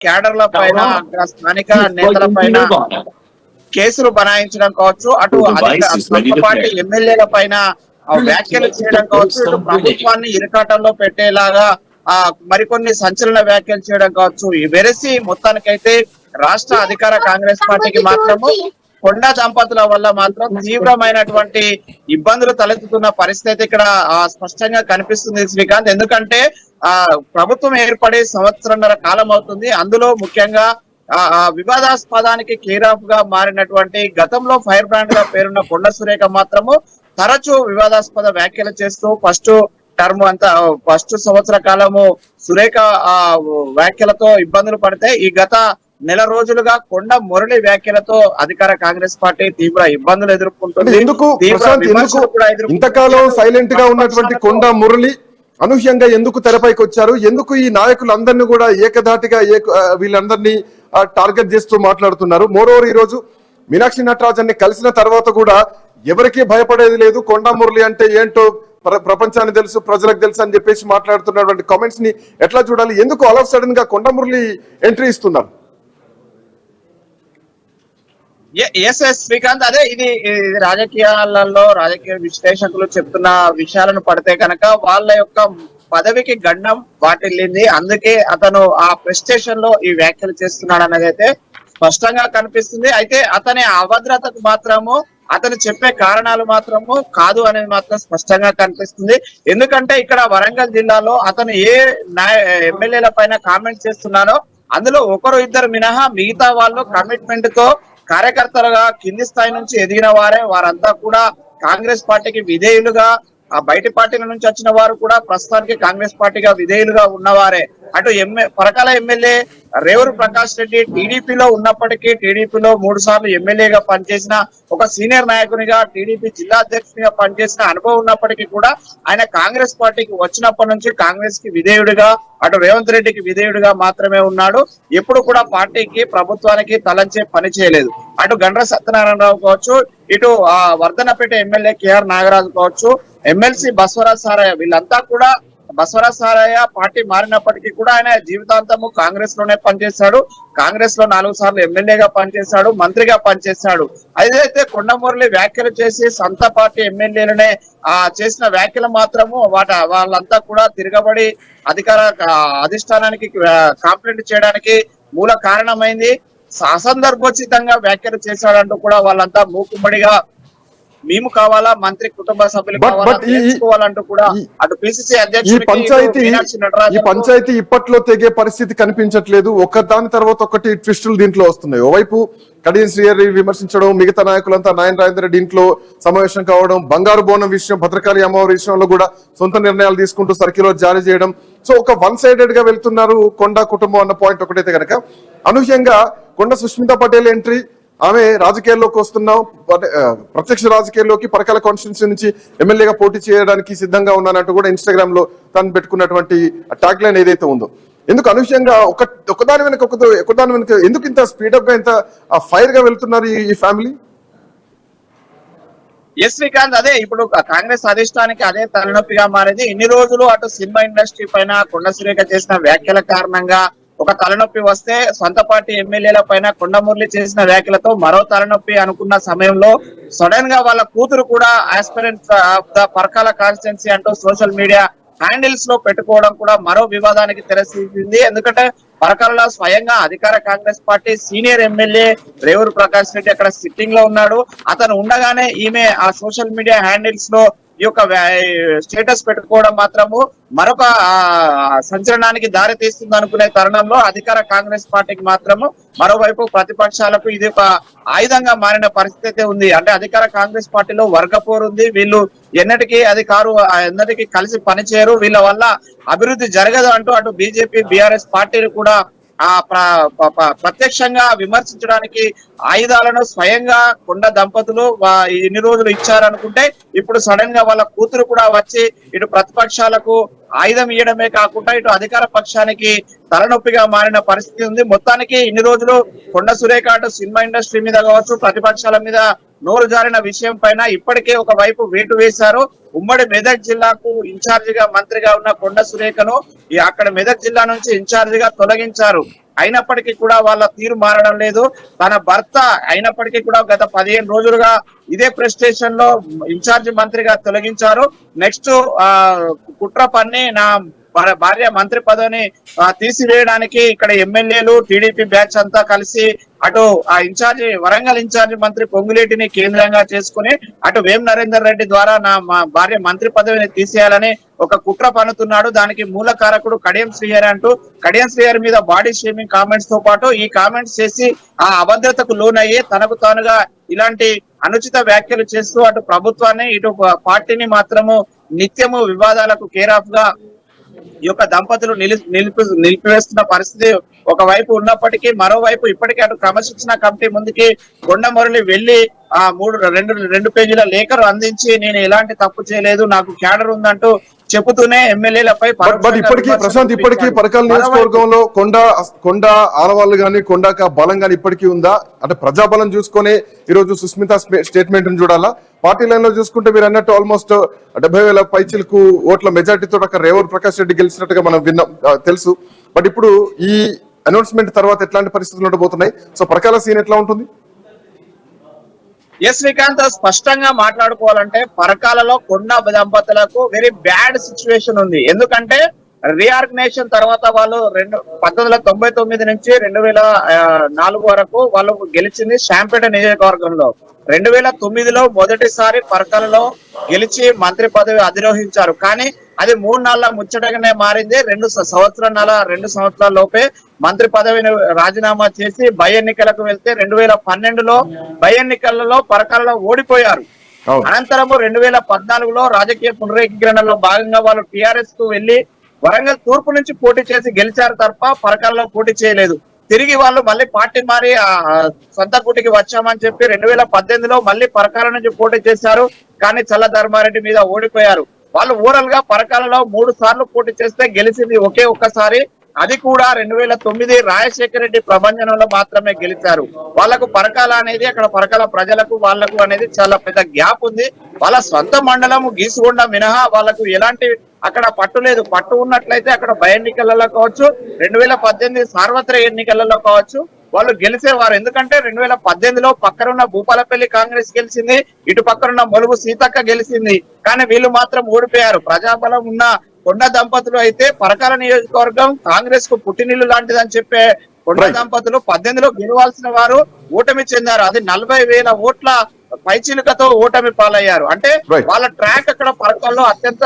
క్యాడర్ల పైన స్థానిక నేతల పైన కేసులు బనాయించడం కావచ్చు, అటు సొంత పార్టీ ఎమ్మెల్యేల పైన వ్యాఖ్యలు చేయడం కావచ్చు, ఇటు ప్రభుత్వాన్ని ఇరకాటంలో పెట్టేలాగా మరికొన్ని సంచలన వ్యాఖ్యలు చేయడం కావచ్చు. ఈ వెరసి మొత్తానికైతే రాష్ట్ర అధికార కాంగ్రెస్ పార్టీకి మాత్రము కొండా దంపతుల వల్ల మాత్రం తీవ్రమైనటువంటి ఇబ్బందులు తలెత్తుతున్న పరిస్థితి ఇక్కడ స్పష్టంగా కనిపిస్తుంది శ్రీకాంత్. ఎందుకంటే ప్రభుత్వం ఏర్పడి సంవత్సరంన్నర కాలం అవుతుంది. అందులో ముఖ్యంగా వివాదాస్పదానికి కేరాఫ్ గా మారినటువంటి గతంలో ఫైర్ బ్రాండ్ గా పేరున్న కొండ సురేఖ మాత్రము తరచూ వివాదాస్పద వ్యాఖ్యలు చేస్తూ ఫస్ట్ సంవత్సర కాలము సురేఖ వ్యాఖ్యలతో ఇబ్బందులు పడితే ఈ గత నెల రోజులుగా కొండ మురళి వ్యాఖ్యలతో అధికార కాంగ్రెస్ పార్టీ తీవ్ర ఇబ్బందులు ఎదుర్కొంటుంది. ఇంతకాలం సైలెంట్ గా ఉన్నటువంటి కొండ మురళి అనూహ్యంగా ఎందుకు తెరపైకి వచ్చారు? ఎందుకు ఈ నాయకులందరినీ కూడా ఏకధాటిగా వీళ్ళందరినీ టార్గెట్ చేస్తూ మాట్లాడుతున్నారు? మోరోవర్ ఈ రోజు మీనాక్షి నటరాజన్ ని కలిసిన తర్వాత కూడా ఎవరికీ భయపడేది లేదు, కొండ మురళి అంటే ఏంటో ప్రపంచానికి తెలుసు, ప్రజలకు తెలుసు అని చెప్పేసి మాట్లాడుతున్నటువంటి కామెంట్స్ ని ఎట్లా చూడాలి? ఎందుకు ఆల్ ఆఫ్ సడన్ గా కొండ మురళి ఎంట్రీ ఇస్తున్నారు? శ్రీకాంత్, అదే ఇది రాజకీయాలలో రాజకీయ విశ్లేషకులు చెప్తున్న విషయాలను పడితే కనుక వాళ్ళ యొక్క పదవికి గండం వాటిల్లింది. అందుకే అతను ఆ ప్రెస్టేషన్ లో ఈ వ్యాఖ్యలు చేస్తున్నాడు అన్నది అయితే స్పష్టంగా కనిపిస్తుంది. అయితే అతని అభద్రతకు మాత్రము అతను చెప్పే కారణాలు మాత్రము కాదు అనేది మాత్రం స్పష్టంగా కనిపిస్తుంది. ఎందుకంటే ఇక్కడ వరంగల్ జిల్లాలో అతను ఏ ఎమ్మెల్యేల పైన కామెంట్ చేస్తున్నారో అందులో ఒకరు ఇద్దరు మినహా మిగతా వాళ్ళు కమిట్మెంట్ తో కార్యకర్తలుగా కింది స్థాయి నుంచి ఎదిగిన వారంతా కూడా కాంగ్రెస్ పార్టీకి విధేయులుగా, బయటి పార్టీల నుంచి వచ్చిన వారు కూడా ప్రస్తుతానికి కాంగ్రెస్ పార్టీగా విధేయులుగా ఉన్నవారే. అటు పరకాల ఎమ్మెల్యే రేవూరు ప్రకాష్ రెడ్డి టీడీపీలో ఉన్నప్పటికీ టీడీపీలో 3 సార్లు ఎమ్మెల్యేగా పనిచేసిన ఒక సీనియర్ నాయకునిగా, టీడీపీ జిల్లా అధ్యక్షునిగా పనిచేసిన అనుభవం ఉన్నప్పటికీ కూడా ఆయన కాంగ్రెస్ పార్టీకి వచ్చినప్పటి నుంచి కాంగ్రెస్ కి విధేయుడిగా, అటు రేవంత్ రెడ్డికి విధేయుడిగా మాత్రమే ఉన్నాడు. ఎప్పుడు కూడా పార్టీకి ప్రభుత్వానికి తలంచే పని చేయలేదు. అటు గండ్ర సత్యనారాయణరావు కావచ్చు, ఇటు వర్ధనపేట ఎమ్మెల్యే కేఆర్ నాగరాజు కావచ్చు, ఎమ్మెల్సీ బసవరాజ్ సారయ్య, వీళ్ళంతా కూడా బసవరాజ్ సారయ్య పార్టీ మారినప్పటికీ కూడా ఆయన జీవితాంతము కాంగ్రెస్ లోనే పనిచేశాడు. కాంగ్రెస్ లో 4 సార్లు ఎమ్మెల్యేగా పనిచేశాడు, మంత్రిగా పనిచేశాడు. అదైతే కొండమురళి వ్యాఖ్యలు చేసి సొంత పార్టీ ఎమ్మెల్యేలనే చేసిన వ్యాఖ్యలు మాత్రము వాళ్ళంతా కూడా తిరగబడి అధిష్టానానికి కంప్లైంట్ చేయడానికి మూల కారణమైంది. అసందర్భోచితంగా వ్యాఖ్యలు చేశాడంటూ కూడా వాళ్ళంతా మూకుమ్మడిగా మేము కావాలా, మంత్రి కుటుంబ సభ్యులు కావాలంటూ కూడా అటు పిసిసి ఈ పంచాయతీ ఇప్పట్లో తెగే పరిస్థితి కనిపించట్లేదు. దాని తర్వాత ఒకటి ట్విస్టులు దీంట్లో వస్తున్నాయి. ఓవైపు కడియం శ్రీహరి విమర్శించడం, మిగతా నాయకులంతా నాయన రాజేంద్ర రెడ్డి ఇంట్లో సమావేశం కావడం, బంగారు బోనం విషయం, భద్రకాళి అమ్మవారి విషయంలో కూడా సొంత నిర్ణయాలు తీసుకుంటూ సర్క్యులర్ జారీ చేయడం. సో ఒక వన్ సైడెడ్ గా వెళ్తున్నారు కొండ కుటుంబం అన్న పాయింట్ ఒకటైతే కనుక, అనూహ్యంగా కొండ సుష్మితా పటేల్ ఎంట్రీ, ఆమె రాజకీయాల్లోకి వస్తున్నాం, ప్రత్యక్ష రాజకీయాల్లోకి పరకాల కాన్స్టిట్యున్సీ నుంచి ఎమ్మెల్యేగా పోటీ చేయడానికి సిద్ధంగా ఉన్నానంటూ కూడా ఇన్స్టాగ్రామ్ లో తను పెట్టుకున్నటువంటి ట్యాగ్ లైన్ ఏదైతే ఉందో, ఎందుకు అనూహ్యంగా ఒకదాని వెనుక ఎందుకు ఇంత స్పీడప్ గా ఇంత ఫైర్ గా వెళ్తున్నారు ఈ ఫ్యామిలీ? శ్రీకాంత్, అదే ఇప్పుడు కాంగ్రెస్ అధిష్టానికి అదే తలనొప్పిగా మారింది. ఇన్ని రోజులు అటు సినిమా ఇండస్ట్రీ పైన కొండ సురేఖ చేసిన వ్యాఖ్యల కారణంగా ఒక తలనొప్పి వస్తే, సొంత పార్టీ ఎమ్మెల్యేల పైన కొండమురళి చేసిన వ్యాఖ్యలతో మరో తలనొప్పి అనుకున్న సమయంలో సడన్ గా వాళ్ళ కూతురు కూడా aspirant of the Parakala constituency అంటూ సోషల్ మీడియా హ్యాండిల్స్ లో పెట్టుకోవడం కూడా మరో వివాదానికి తెరతీసింది. ఎందుకంటే పరకాలలో స్వయంగా అధికార Congress party senior MLA Revuru Prakash Reddy అక్కడ సిట్టింగ్ లో ఉన్నాడు. అతను ఉండగానే ఈమె ఆ సోషల్ మీడియా హ్యాండిల్స్ లో ఈ యొక్క స్టేటస్ పెట్టుకోవడం మాత్రము మరొక సంచలనానికి దారి తీస్తుంది అనుకునే తరుణంలో అధికార కాంగ్రెస్ పార్టీకి మాత్రము మరోవైపు ప్రతిపక్షాలకు ఇది ఒక ఆయుధంగా మారిన పరిస్థితి ఉంది. అంటే అధికార కాంగ్రెస్ పార్టీలో వర్గపోరు ఉంది. వీళ్ళు ఎన్నటికీ కలిసి పనిచేయరు, వీళ్ళ వల్ల అభివృద్ధి జరగదు అంటూ అటు బీజేపీ, బీఆర్ఎస్ పార్టీలు కూడా ప్రత్యక్షంగా విమర్శించడానికి ఆయుధాలను స్వయంగా కొండ దంపతులు ఇన్ని రోజులు ఇచ్చారనుకుంటే, ఇప్పుడు సడన్ గా వాళ్ళ కూతురు కూడా వచ్చి ఇటు ప్రతిపక్షాలకు ఆయుధం ఇవ్వడమే కాకుండా ఇటు అధికార పక్షానికి తలనొప్పిగా మారిన పరిస్థితి ఉంది. మొత్తానికి ఇన్ని రోజులు కొండ సురేఖ అటు సినిమా ఇండస్ట్రీ మీద కావచ్చు, ప్రతిపక్షాల మీద నోరు జారిన విషయం పైన ఇప్పటికే ఒక వైపు వేటు వేశారు. ఉమ్మడి మెదక్ జిల్లాకు ఇన్ఛార్జిగా మంత్రిగా ఉన్న కొండ సురేఖను అక్కడ మెదక్ జిల్లా నుంచి ఇన్ఛార్జిగా తొలగించారు. అయినప్పటికీ కూడా వాళ్ళ తీరు మారడం లేదు. తన భర్త అయినప్పటికీ కూడా గత 15 రోజులుగా ఇదే ప్రెస్టేషన్ లో ఇన్ఛార్జి మంత్రిగా తొలగించారు. నెక్స్ట్ కుట్ర పన్ని నా భార్య మంత్రి పదవిని తీసివేయడానికి ఇక్కడ ఎమ్మెల్యేలు టీడీపీ బ్యాచ్ అంతా కలిసి అటు ఆ ఇన్ఛార్జి వరంగల్ ఇన్ఛార్జి మంత్రి పొంగులేటిని కేంద్రంగా చేసుకుని అటు వేం నరేందర్ రెడ్డి ద్వారా మా భార్య మంత్రి పదవిని తీసేయాలని ఒక కుట్ర పన్నుతున్నాడు. దానికి మూల కారకుడు కడియం శ్రీహరి అంటూ కడియం శ్రీహరి మీద బాడీ షేమింగ్ కామెంట్స్ తో పాటు ఈ కామెంట్స్ చేసి ఆ అభద్రతకు లోనయ్యి తనకు తానుగా ఇలాంటి అనుచిత వ్యాఖ్యలు చేస్తూ అటు ప్రభుత్వాన్ని ఇటు పార్టీని మాత్రము నిత్యము వివాదాలకు కేర్ ఆఫ్ గా ఈ యొక్క దంపతులు నిలిపివేస్తున్న పరిస్థితి ఒకవైపు ఉన్నప్పటికీ మరోవైపు ఇప్పటికే అటు క్రమశిక్షణ కమిటీ ముందుకి కొండమురళి వెళ్లి ఆ రెండు పేజీల లేఖలు అందించి నేను ఎలాంటి తప్పు చేయలేదు, నాకు క్యాడర్ ఉందంటూ చెబుతూనే ఎమ్మెల్యేలపై ఇప్పటికీ ప్రశాంత్ ఇప్పటికీ పరకాల నియోజకవర్గంలో కొండ ఆనవాళ్లు గాని కొండక బలం గాని ఇప్పటికీ ఉందా? అంటే ప్రజాబలం చూసుకొని ఈ రోజు సుస్మిత స్టేట్మెంట్ చూడాలా? పార్టీ లైన్ లో చూసుకుంటే మీరు అన్నట్టు ఆల్మోస్ట్ 70,000 పైచిలకు ఓట్ల మెజార్టీతో అక్కడ రేవూర్ ప్రకాష్ రెడ్డి గెలిచినట్టుగా మనం విన్నాం, తెలుసు. బట్ ఇప్పుడు ఈ అనౌన్స్మెంట్ తర్వాత ఎట్లాంటి పరిస్థితులు ఉండబోతున్నాయి? సో పరకాల సీన్ ఎట్లా ఉంటుంది? ఎస్ శ్రీకాంత్, స్పష్టంగా మాట్లాడుకోవాలంటే పరకాలలో కొండ దంపతులకు వెరీ బ్యాడ్ సిచ్యువేషన్ ఉంది. ఎందుకంటే రీఆర్గనైజేషన్ తర్వాత వాళ్ళు 1999 నుంచి 2004 వరకు వాళ్ళు గెలిచింది శాంపేట నియోజకవర్గంలో. 2009లో మొదటిసారి పరకాలలో గెలిచి మంత్రి పదవి అధిరోహించారు. కానీ అది 3 నెలల ముచ్చటగానే మారింది. 2 సంవత్సరాల లోపే మంత్రి పదవిని రాజీనామా చేసి బై ఎన్నికలకు వెళ్తే 2012లో బై ఎన్నికలలో పరకాలలో ఓడిపోయారు. అనంతరము 2014లో రాజకీయ పునరేకీకరణలో భాగంగా వాళ్ళు టిఆర్ఎస్ కు వెళ్లి వరంగల్ తూర్పు నుంచి పోటీ చేసి గెలిచారు తప్ప పరకాలలో పోటీ చేయలేదు. తిరిగి వాళ్ళు మళ్ళీ పార్టీ మారి సొంత గుటికి వచ్చామని చెప్పి 2018లో మళ్ళీ పరకాల నుంచి పోటీ చేశారు. కానీ చల్ల ధర్మారెడ్డి మీద ఓడిపోయారు. వాళ్ళు ఓవరాల్ గా పరకాలలో 3 సార్లు పోటీ చేస్తే గెలిచింది ఒక్కసారి. అది కూడా 2009 రాజశేఖర రెడ్డి ప్రభంజనంలో మాత్రమే గెలిచారు. వాళ్ళకు పరకాల అనేది అక్కడ పరకాల ప్రజలకు వాళ్లకు అనేది చాలా పెద్ద గ్యాప్ ఉంది. వాళ్ళ సొంత మండలం గీసుగొండ మినహా వాళ్ళకు ఎలాంటి అక్కడ పట్టు లేదు. పట్టు ఉన్నట్లయితే అక్కడ బై ఎన్నికలలో కావచ్చు, 2018 సార్వత్రిక ఎన్నికలలో కావచ్చు వాళ్ళు గెలిచేవారు. ఎందుకంటే 2018లో పక్కనున్న భూపాలపల్లి కాంగ్రెస్ గెలిచింది, ఇటు పక్కనున్న ములుగు సీతక్క గెలిచింది. కానీ వీళ్ళు మాత్రం ఓడిపోయారు. ప్రజాబలం ఉన్న కొండ దంపతులు అయితే పరకాల నియోజకవర్గం కాంగ్రెస్ కు పుట్టినిల్లు లాంటిదని చెప్పే కొండ దంపతులు 18లో గెలవాల్సిన వారు ఓటమి చెందారు. అది 40,000 ఓట్ల పైచిలుకతో ఓటమి పాలయ్యారు. అంటే వాళ్ళ ట్రాక్ అక్కడ పరకాల్లో అత్యంత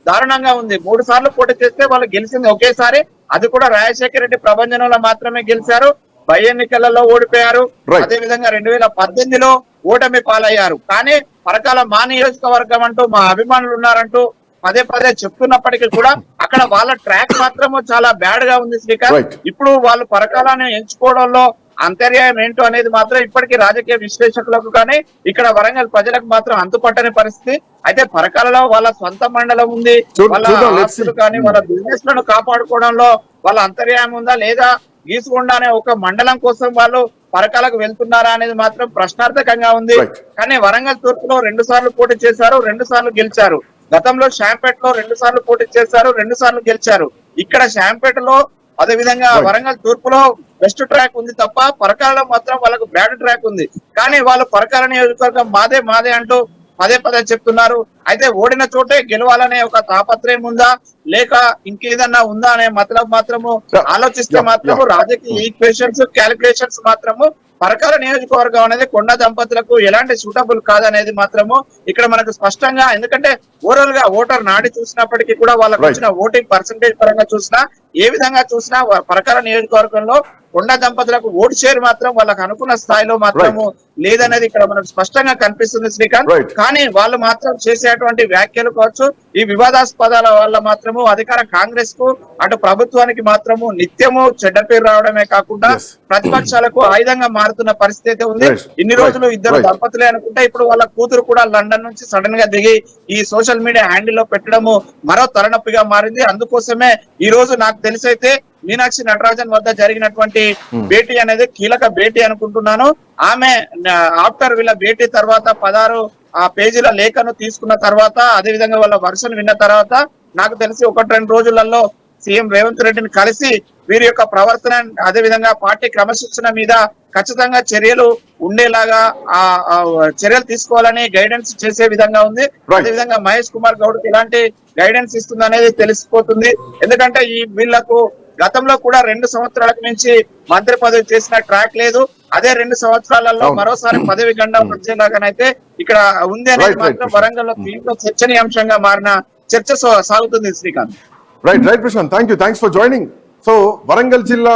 దారుణంగా ఉంది. 3 సార్లు పోటీ చేస్తే వాళ్ళు గెలిచింది ఒకేసారి. అది కూడా రాజశేఖర రెడ్డి ప్రభంజనంలో మాత్రమే గెలిచారు. బై ఎన్నికలలో ఓడిపోయారు. అదే విధంగా 2018లో ఓటమి పాలయ్యారు. కానీ పరకాల మా నియోజకవర్గం అంటూ మా అభిమానులు ఉన్నారంటూ పదే చెప్తున్నప్పటికీ కూడా అక్కడ వాళ్ళ ట్రాక్ మాత్రము చాలా బ్యాడ్ గా ఉంది శ్రీకాంత్. ఇప్పుడు వాళ్ళు పరకాలను ఎంచుకోవడంలో అంతర్యాయం ఏంటో అనేది మాత్రం ఇప్పటికీ రాజకీయ విశ్లేషకులకు కానీ ఇక్కడ వరంగల్ ప్రజలకు మాత్రం అంతుపట్టని పరిస్థితి. అయితే పరకాలలో వాళ్ళ సొంత మండలం ఉంది, వాళ్ళ ఆస్తులు కానీ వాళ్ళ బిజినెస్ లను కాపాడుకోవడంలో వాళ్ళ అంతర్యాయం ఉందా లేదా, గీసుకొండ అనే ఒక మండలం కోసం వాళ్ళు పరకాలకు వెళ్తున్నారా అనేది మాత్రం ప్రశ్నార్థకంగా ఉంది. కానీ వరంగల్ తూర్పులో 2 సార్లు పోటీ చేశారు, 2 సార్లు గెలిచారు. గతంలో శాంపేటలో 2 సార్లు పోటీ చేశారు, 2 సార్లు గెలిచారు. ఇక్కడ శాంపేటలో అదే విధంగా వరంగల్ తూర్పులో బెస్ట్ ట్రాక్ ఉంది తప్ప పరకాలలో మాత్రం వాళ్ళకు బ్యాడ్ ట్రాక్ ఉంది. కానీ వాళ్ళు పరకాల నియోజకవర్గం మాదే అంటూ పదే చెప్తున్నారు. అయితే ఓడిన చోటే గెలవాలనే ఒక తాపత్రయం ఉందా లేక ఇంకేదన్నా ఉందా అనే మాత్రము ఆలోచిస్తే మాత్రము రాజకీయ ఈక్వేషన్స్ క్యాలిక్యులేషన్స్ మాత్రము పరకాల నియోజకవర్గం అనేది కొండ దంపతులకు ఎలాంటి సూటబుల్ కాదనేది మాత్రము ఇక్కడ మనకు స్పష్టంగా, ఎందుకంటే ఓవరాల్ గా ఓటర్ నాడి చూసినప్పటికీ కూడా వాళ్ళకు వచ్చిన ఓటింగ్ పర్సంటేజ్ పరంగా చూసినా ఏ విధంగా చూసినా పరకాల నియోజకవర్గంలో కొండ దంపతులకు ఓటు షేర్ మాత్రం వాళ్ళకు అనుకున్న స్థాయిలో మాత్రము లేదనేది ఇక్కడ మనకు స్పష్టంగా కనిపిస్తుంది శ్రీకాంత్. కానీ వాళ్ళు మాత్రం చేసేటువంటి వ్యాఖ్యలు కావచ్చు, ఈ వివాదాస్పదాల వల్ల మాత్రము అధికార కాంగ్రెస్ కు అటు ప్రభుత్వానికి మాత్రము నిత్యము చెడ్డ పేరు రావడమే కాకుండా ప్రతిపక్షాలకు ఆయుధంగా మారుతున్న పరిస్థితి అయితే ఉంది. ఇన్ని రోజులు ఇద్దరు దంపతులే అనుకుంటే ఇప్పుడు వాళ్ళ కూతురు కూడా లండన్ నుంచి సడన్ గా దిగి ఈ సోషల్ మీడియా హ్యాండిల్ లో పెట్టడము మరో తలనొప్పిగా మారింది. అందుకోసమే ఈ రోజు నాకు తెలిసైతే మీనాక్షి నటరాజన్ వద్ద జరిగినటువంటి భేటీ అనేది కీలక భేటీ అనుకుంటున్నాను. ఆమె ఆఫ్టర్ వీళ్ళ భేటీ తర్వాత 16 పేజీల లేఖను తీసుకున్న తర్వాత అదే విధంగా వాళ్ళ వర్షన్ విన్న తర్వాత నాకు తెలిసి 1-2 రోజులలో సీఎం రేవంత్ రెడ్డిని కలిసి వీరి యొక్క ప్రవర్తన అదే విధంగా పార్టీ క్రమశిక్షణ మీద ఖచ్చితంగా చర్యలు ఉండేలాగా ఆ చర్యలు తీసుకోవాలని గైడెన్స్ చేసే విధంగా ఉంది. అదే విధంగా మహేష్ కుమార్ గౌడ్ ఎలాంటి గైడెన్స్ ఇస్తుంది అనేది తెలిసిపోతుంది. ఎందుకంటే ఈ వీళ్లకు గతంలో కూడా 2 సంవత్సరాలకు మించి మంత్రి పదవి చేసిన ట్రాక్ లేదు. అదే 2 సంవత్సరాలలో మరోసారి పదవి గండం వచ్చేలాగానైతే ఇక్కడ ఉంది అనేది మాత్రం వరంగల్ లో తీవ్ర చర్చనీయాంశంగా మారిన చర్చ సాగుతుంది. Srikanth. Right Prashanth, thanks for joining. So Warangal జిల్లా